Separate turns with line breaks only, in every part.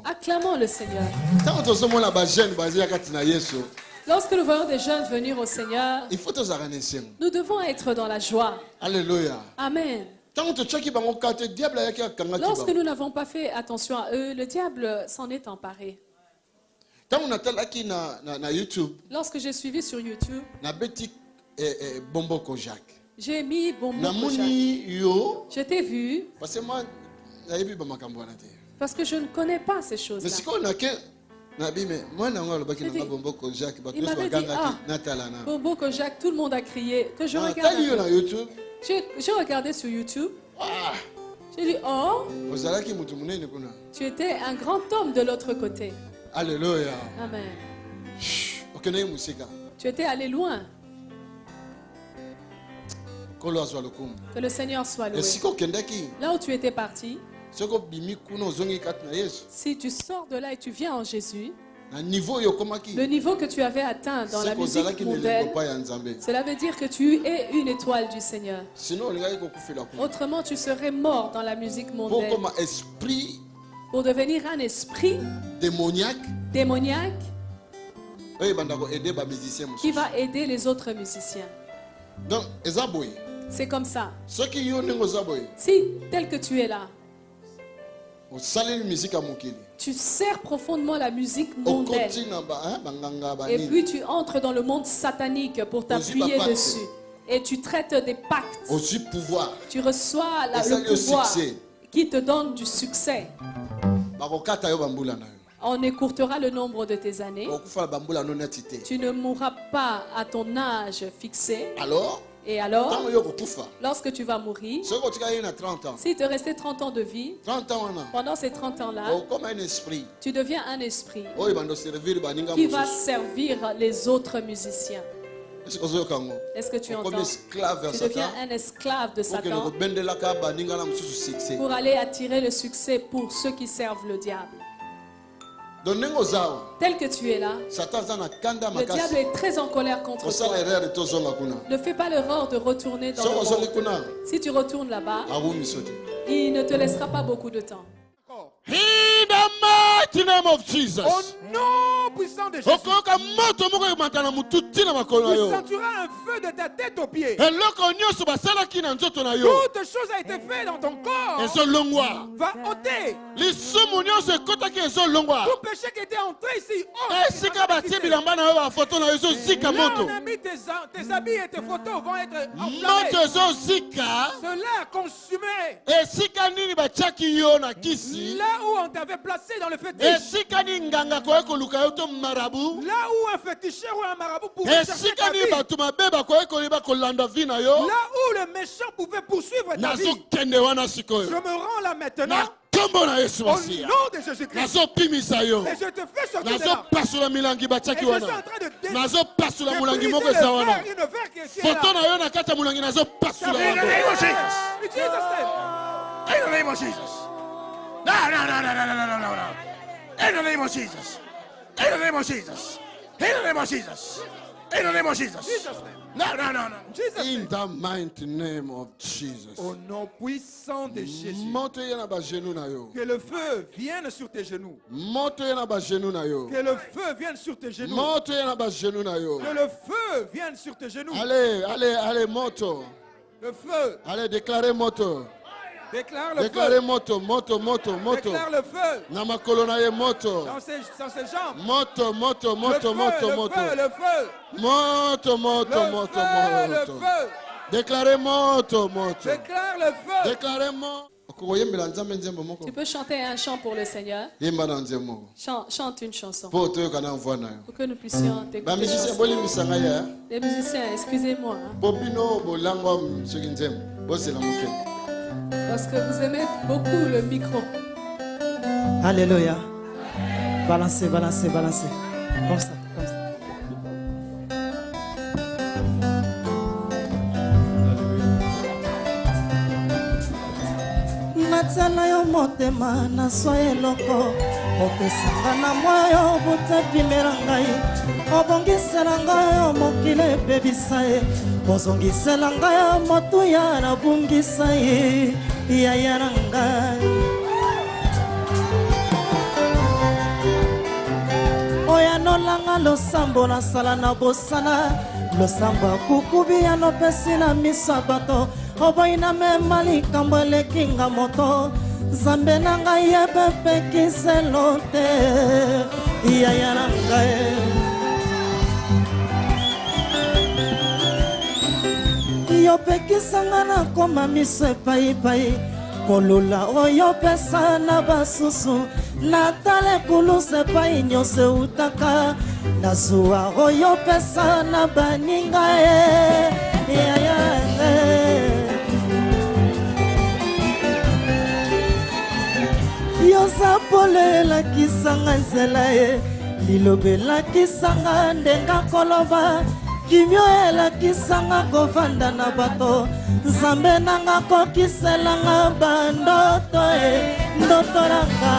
Acclamons le Seigneur. Lorsque nous voyons des jeunes venir au Seigneur, nous devons être dans la joie.
Alléluia.
Amen. Lorsque nous n'avons pas fait attention à eux, le diable s'en est emparé. Lorsque j'ai suivi sur YouTube, j'ai mis Bombo Kojak. Je t'ai vu parce que je ne connais pas ces choses-là. Il m'avait dit, Bombo Kojak, tout le monde a crié. Que je regarde. J'ai regardé sur YouTube. J'ai dit, oh, tu étais un grand homme de l'autre côté.
Alléluia.
Amen. Tu étais allé loin. Que le Seigneur soit loué. Là où tu étais parti, si tu sors de là et tu viens en Jésus, le niveau que tu avais atteint dans la musique mondaine, cela veut dire que tu es une étoile du Seigneur. Autrement, tu serais mort dans la musique mondaine. Pour devenir un esprit démoniaque qui va aider les autres musiciens.
Donc,
c'est comme ça. Si, tel que tu es là, tu sers profondément la musique mondaine. Et puis tu entres dans le monde satanique pour t'appuyer dessus. Et tu traites des pactes. Tu reçois le pouvoir qui te donne du succès. On écourtera le nombre de tes années. Tu ne mourras pas à ton âge fixé. Et alors, lorsque tu vas mourir, s'il te restait 30 ans de vie, pendant ces 30 ans-là, tu deviens un esprit qui va servir les autres musiciens. Est-ce que tu entends? Tu deviens un esclave de Satan pour aller attirer le succès pour ceux qui servent le diable. Tel que tu es là, le diable est très en colère contre toi. Ne fais pas l'erreur de retourner dans le monde. Si tu retournes là-bas, il ne te laissera pas beaucoup de temps.
In the mighty name of Jesus.
Au nom puissant de Jésus. Tu sentiras un feu de ta tête aux pieds. Toute chose a été faite dans ton corps. Va ôter. Tout péché qui était entré ici. Là, on a mis tes habits et tes photos vont être enflammés. Cela a consumé. Là où on t'avait placé dans le fétiche. Là où un féticheur ou un marabout pouvait chercher ta vie. Là où le méchant pouvait poursuivre ta vie. Je me rends là maintenant. Au nom de Jésus-Christ. Et je te fais sortir de là. Et je suis en train de débriser une verre qui est ici là.
In the name of Jesus. No. In the name of Jesus. In the name of Jesus. In the name of Jesus. In the name of Jesus. No.
In the mighty name of Jesus.
Au nom puissant de Jésus. Que le feu vienne sur tes genoux. Que le feu vienne sur tes genoux. Que le feu vienne sur tes genoux.
Allez, moto.
Le feu.
Allez, déclarez moto.
Déclare le feu.
Déclarez moto.
Déclare le feu.
Namakolonaye moto.
Dans ses jambes.
Moto.
Le feu.
Moto. Déclarez moto.
Déclare le feu.
Déclarez moto.
Tu peux chanter un chant pour le Seigneur. Chante une chanson. Pour que nous puissions t'écouter. Les musiciens, excusez-moi. Parce que vous aimez beaucoup le micro.
Alléluia. Balancez. Comme ça. Natsala yo motema na soye loko. Opesanga na moyo butapimela ngai. Obongisela ngai mokile bebisa ye. Bozongisela ngai motuya na bungisa ye. Yaya na ngai. losambo na sala na bosana losamba kukubi ya no pesi na misabato oboina me malikambo elekinga moto Zambe na ngai yebe kiselo te Yaya na ngai Yo pekisanga na koma miso epai pai Kolula oyo pesa na basusu Natale kuluse pai nyose utaka Nazua oyo pesa na baninga Yaya Yosa pole la kisanga zelae Lilobe la kisanga ndenga koloba Kimyo la kisanga kovanda na bato Zambe nanga kokiselanga bandoto Ndoto ranga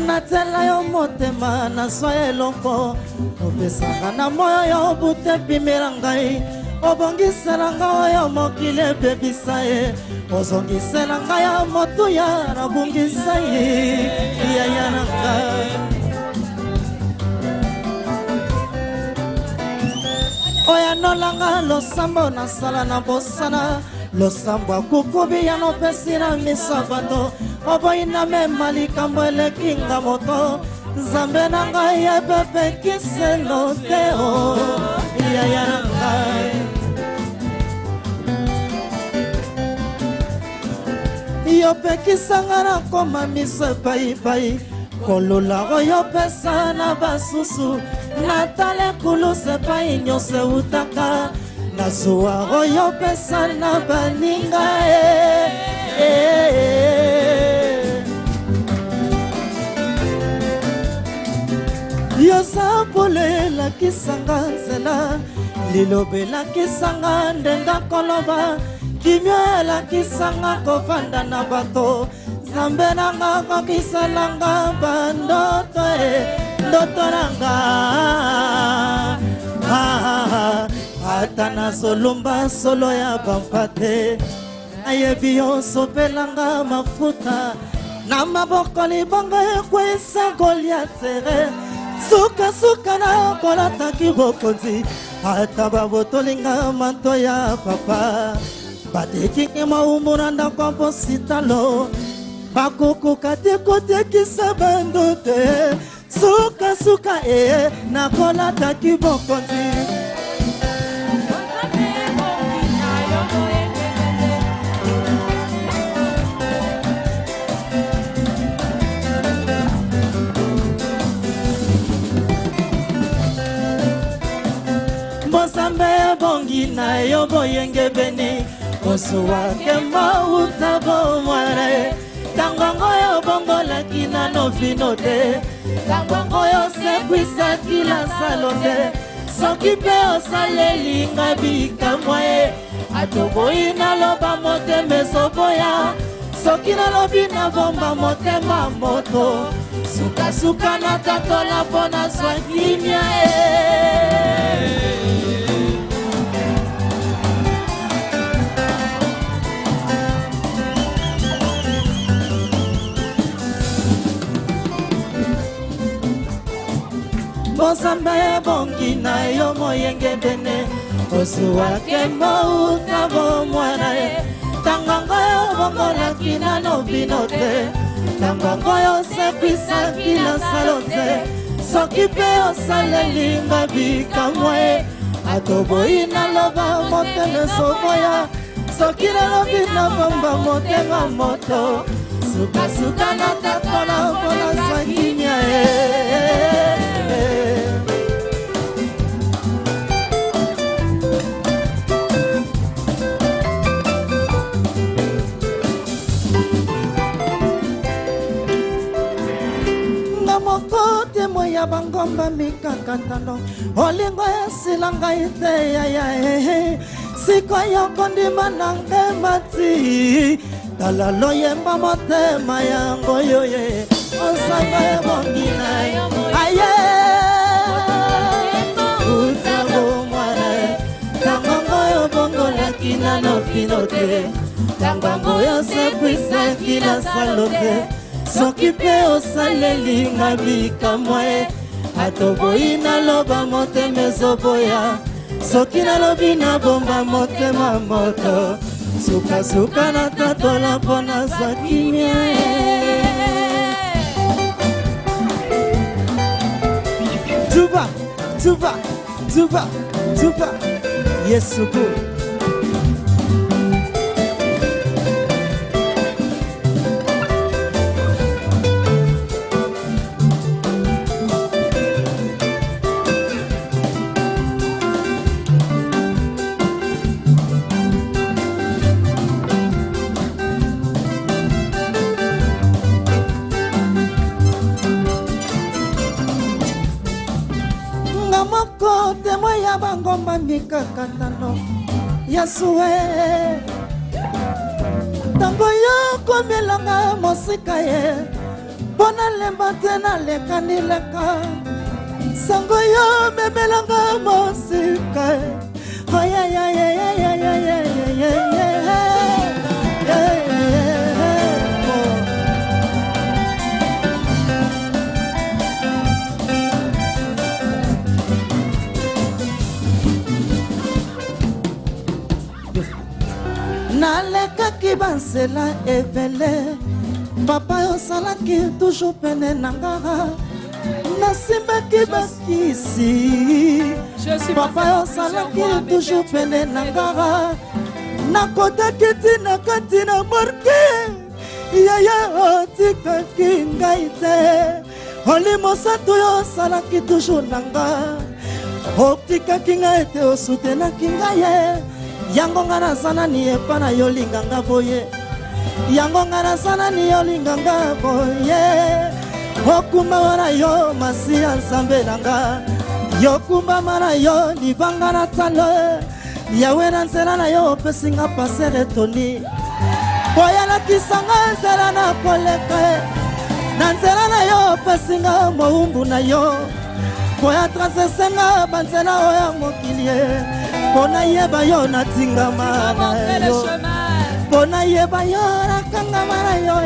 Natela yo motema na soye lompo Opesanga na moyo yo bute pimerangai Obongiselanga yo mokile bebisaye Ozongiselanga yo motu ya rabungisaye Yaya nanga Oya nolanga losambo na sala na bosana Losambo kukubi ya no pesi na misabato Oboina me malikambo elekinga moto Zambe na ngai yebe kiselo te Yaya na ngai Yo pekisanga na koma miso epai pai Kolula oyo pesa na basusu Natale kuluse pai nyose utaka Nazua oyo pesa na baninga Yosa pole la kisanga zela Lilobe la kisanga ndenga koloba Kimyo la kisanga kovanda na bato Zambe nanga kokisalanga bandoto Ndoto nanga Ata na solumba solo ya bampate Ayebi yo sopelanga mafuta Na maboko libanga ekwesa Goliatere Suka suka na kolata kibokonzi Ata babotolinga manto ya papa Badeki maumuranda kwa positalo Bakuku katiko tekisa bandote Suka suka na kolata kibokonzi Bozambe bongi na yo boyenge beni Osuwa kemba utabo mware Tangongo yo bongo lakina no finote Tangongo yo sekwisa kila salonde Sokipe osaleli ngabika mwae Atogo ina loba mote mesoboya Sokina lobi na bomba mote mamoto Suka suka na tatola bona swakimia Bozambe bongi na yo moyenge bene Osuwa kembo utabo mwana Tangango yo bongo lakina no binote Tangango yo sekwisa kila salote Sokipe osaleli ngabika mwe Atobo ina loba mote nesoboya Sokina lobi na bomba mote mamoto Suka suka na tatola bona swakimia Mokote moya bangomba mikakatano Olingo ya silanga ite ya Siko yoko ndima nange mati Talalo yemba motema yango yoye Osanga ya bongina Aye Utabo mwane Tangongo te tango oyo sekwisaki na salo te soki mpe osalelinga bikamwa ye atoboyi naloba motema ezoboya soki nalobi nabomba motema moto sukasuka na tatola mpo nazwa kimia Tuba, tuba, tuba, tuba Yesu ku Ngomba mikakatano Yasue Tango yo komelanga mosika ye Bona lemba tena leka nileka Sango yo memelanga mosika ye Oh yeah yeah yeah yeah yeah yeah yeah yeah yeah Nalekaki bansela evele Papa yo salaki toujours pene nanga Nasimbaki bakisi Papa yo salaki toujours pene nanga Nakotaki tina kati na morke Yaya otikaki ngai te Oli mosantu yo salaki toujours nanga Otikaki ngai te osutenaki ngai Yango ngana sana ni epana yolinganga boye Yango ngana sana ni yolinganga boye Okumba wana yo masia nzambe nanga Yokumba mana yo libanga na talo Yawe na nzela na yo pesinga pasere toni Boya na kisanga nzela na koleke Na nzela na yo pesinga moumbu na yo Boya transesenga banzela oya mokilie Pona yeba yo na tingama na yo Pona yeba yo na kangama na yo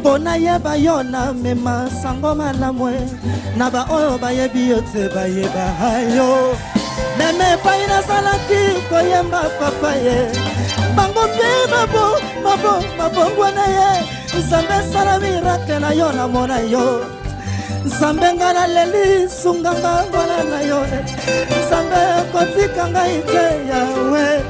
Pona yeba yo na mema sango malamwe Na ba oyo ba yebi yo te ba yeba hayo Meme pa ina salaki koyemba papa ye Bango pe mabo wana ye Nzambe sala mirake na yo na mona yo Nzambe ngana leli sunganga ngwana na yo Nzambe kotika ngai te yawe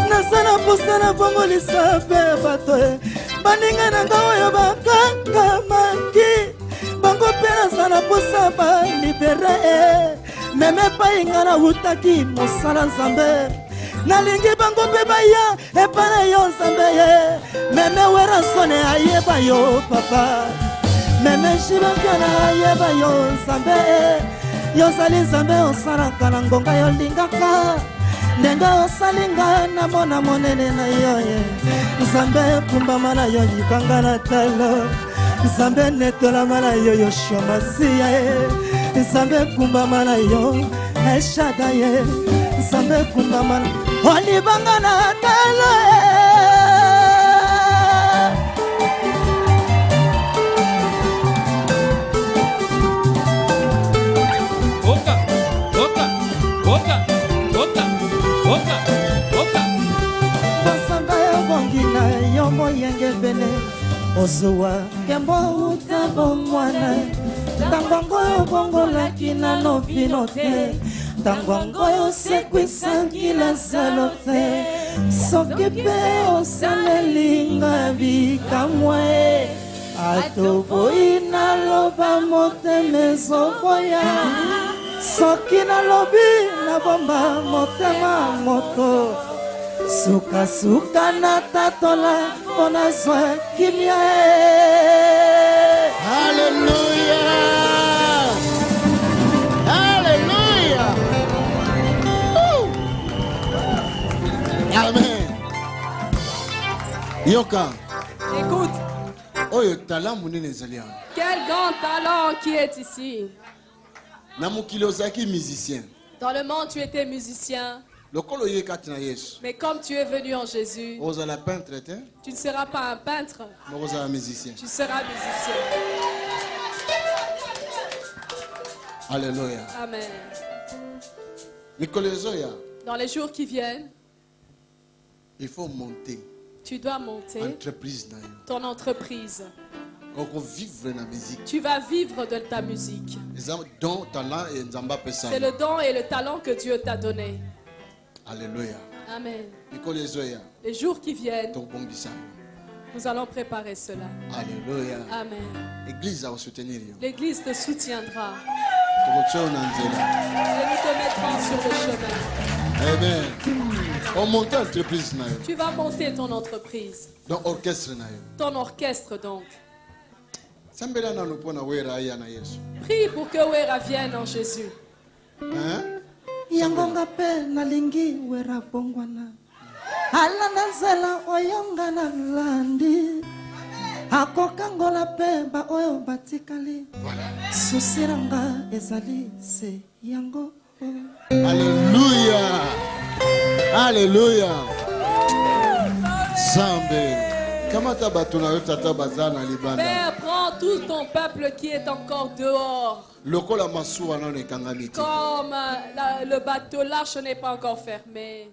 Nasana pusana bongolisa pe bato Baninga na nga oyo bakangamaki Bango pe nasana pusa ba libere Meme pa inga na utaki mosala Nzambe Nalingi bango pe baya epana yo Nzambe ye Meme wera sone ayeba yo papa Meme shibangana yeba yo Nzambe Yo sali Nzambe osaraka na ngonga yo lingaka Nenga osalinga na mona monene na yo Nzambe kumba mana yo libanga na talo Nzambe netola mana yo yo shomasiya Nzambe kumba mana yo eshada ye Nzambe kumba mana o libanga na talo Ozuwa kembo utabo mwana Tangongo yo bongo laki na novino te Tangongo yo sekwisa kila salo te Soki pe osalelinga bikamwe Atoboyi na loba motema ezoboya Soki na lobi na bomba motema moto Suka suka na tatola Ona zwa kimia
Hallelujah Hallelujah Amen Yoka
Écoute
Oyo talent munene zalia
Quel grand talent qui est ici
Na mukili ozaki musicien
Dans le monde tu étais musicien Mais comme tu es venu en Jésus, tu ne seras pas un peintre, tu seras musicien.
Alléluia.
Amen.
Dans
les jours qui viennent,
il faut monter.
Tu dois monter ton entreprise.
Tu
vas vivre de ta musique.
C'est
le don et le talent que Dieu t'a donné.
Alléluia.
Amen. Les jours qui viennent, nous allons préparer cela.
Alléluia.
Amen.
L'église
te soutiendra. Et nous te mettrons sur le chemin.
Amen.
Tu vas monter ton entreprise. Ton orchestre donc. Prie pour que Wera vienne en Jésus.
Yangonga pe nalingi Wera bongwana. Alana zela oyongana landi. Akokangola pe ba oyo batikali. Susiranga ezali se yango.
Alléluia. Alléluia. Zambe.
Père, prends tout ton peuple qui est encore dehors. Comme le bateau, l'arche n'est pas encore fermé.